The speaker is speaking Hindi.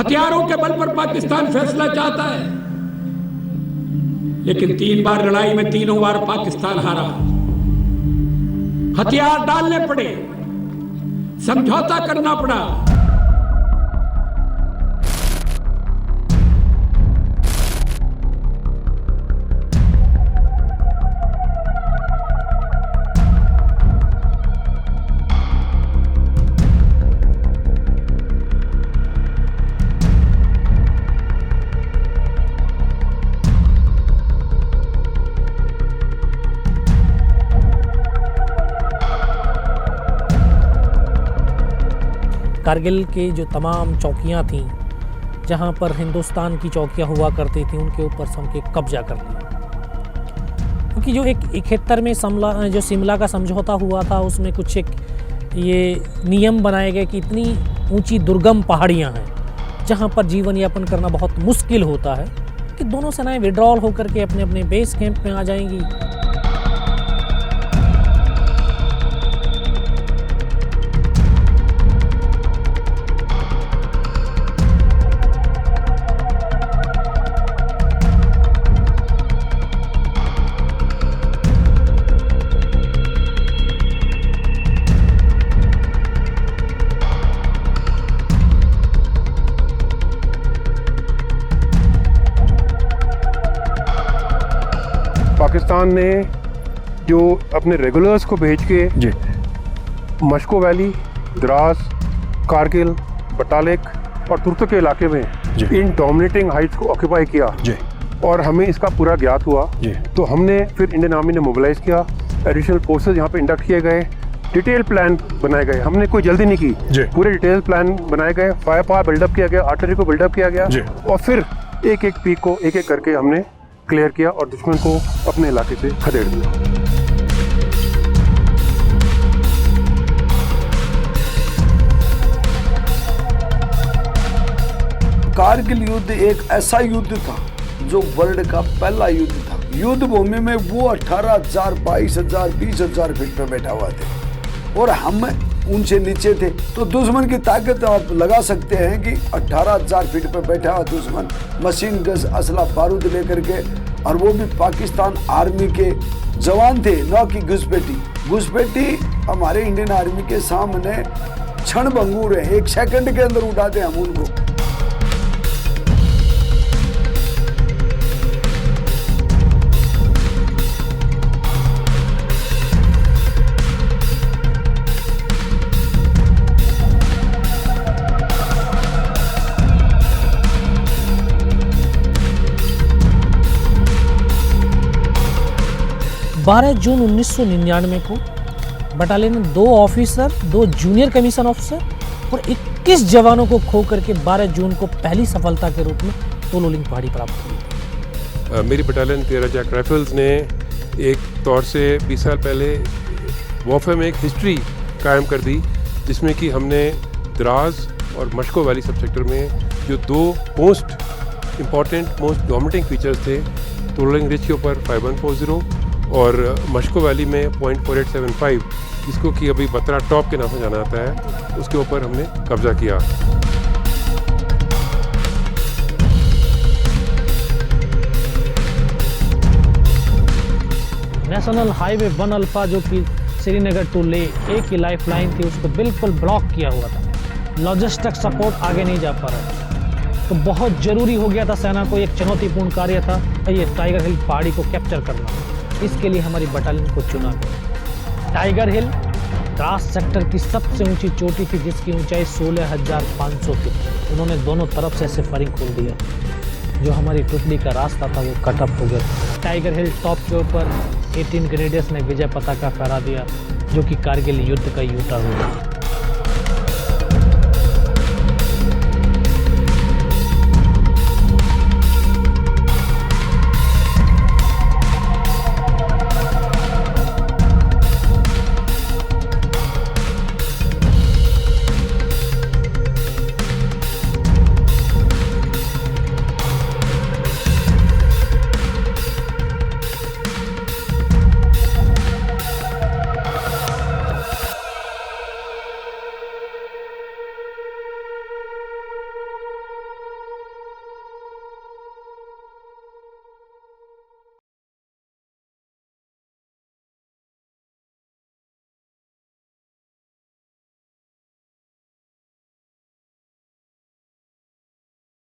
हथियारों के बल पर पाकिस्तान फैसला चाहता है, लेकिन 3 बार लड़ाई में तीनों बार पाकिस्तान हारा। हथियार डालने पड़े, समझौता करना पड़ा। कारगिल के जो तमाम चौकियां थीं, जहां पर हिंदुस्तान की चौकियां हुआ करती थीं, उनके ऊपर हमके कब्जा कर लिया। क्योंकि जो 71 में शिमला का समझौता हुआ था, उसमें कुछ एक ये नियम बनाए गए कि इतनी ऊंची दुर्गम पहाड़ियां हैं जहां पर जीवन यापन करना बहुत मुश्किल होता है, कि दोनों सेनाएं विड्रॉल होकर के अपने अपने बेस कैंप में आ जाएंगी। पाकिस्तान ने जो अपने रेगुलर्स को भेज के जी मशको वैली, द्रास, कारगिल, बटालिक और तुर्क के इलाके में जी इन डोमिनेटिंग हाइट्स को ऑक्यूपाई किया जी और हमें इसका पूरा ज्ञात हुआ जी तो हमने फिर इंडियन आर्मी ने मोबिलाइज किया, एडिशनल फोर्सेज यहाँ पे इंडक्ट किए गए, डिटेल प्लान बनाए गए। हमने कोई जल्दी नहीं की, जी पूरे डिटेल प्लान बनाए गए, फायर पावर बिल्डअप किया गया, आर्टिलरी को बिल्डअप किया गया जी और फिर एक एक पीक को एक एक करके हमने क्लियर किया और दुश्मन को अपने इलाके से खदेड़ दिया। कारगिल युद्ध एक ऐसा युद्ध था जो वर्ल्ड का पहला युद्ध था। युद्ध भूमि में वो 18,000, 22,000, 20,000 फीट पे बैठा हुआ थे और हम ऊंचे नीचे थे। तो दुश्मन की ताकत आप लगा सकते हैं कि 18,000 फीट पे बैठा हुआ दुश्मन मशीन गन, असला, बारूद लेकर के, और वो भी पाकिस्तान आर्मी के जवान थे, न कि घुसपैठी हमारे इंडियन आर्मी के सामने क्षण भंगुर है। 1 सेकंड के अंदर उठा दें हम उनको। जून 1999 को बटालियन ने 2 ऑफिसर, 2 जूनियर कमीशन ऑफिसर और 21 जवानों को खो करके 12 जून को पहली सफलता के रूप में तोलोलिंग पहाड़ी प्राप्त हुई। मेरी बटालियन 13 जैक राइफल्स ने एक तौर से 20 साल पहले वॉरफेयर में एक हिस्ट्री कायम कर दी, जिसमें कि हमने द्रास और मशको वैली सब सेक्टर में जो 2 most important, most dominating features थे, तोलोलिंग रिज के ऊपर 5140 और मशको वैली में 0.4875, जिसको कि अभी बत्रा टॉप के नाम से जाना जाता है, उसके ऊपर हमने कब्जा किया। नेशनल हाईवे 1 अल्फा जो कि श्रीनगर टू ले एक की लाइफ लाइन थी, उसको बिल्कुल ब्लॉक किया हुआ था। लॉजिस्टिक सपोर्ट आगे नहीं जा पा रहा था, तो बहुत ज़रूरी हो गया था सेना को, एक चुनौतीपूर्ण कार्य था ये टाइगर हिल पहाड़ी को कैप्चर करना। इसके लिए हमारी बटालियन को चुना गया। टाइगर हिल द्रास सेक्टर की सबसे ऊंची चोटी थी, जिसकी ऊंचाई 16,500 थी। उन्होंने दोनों तरफ से ऐसे फायरिंग खोल दिया, जो हमारी टुकड़ी का रास्ता था वो कट ऑफ हो गया। टाइगर हिल टॉप के ऊपर 18 ग्रेनेडियर्स ने विजय पताका फहरा दिया, जो कि कारगिल युद्ध का यूटा हुआ।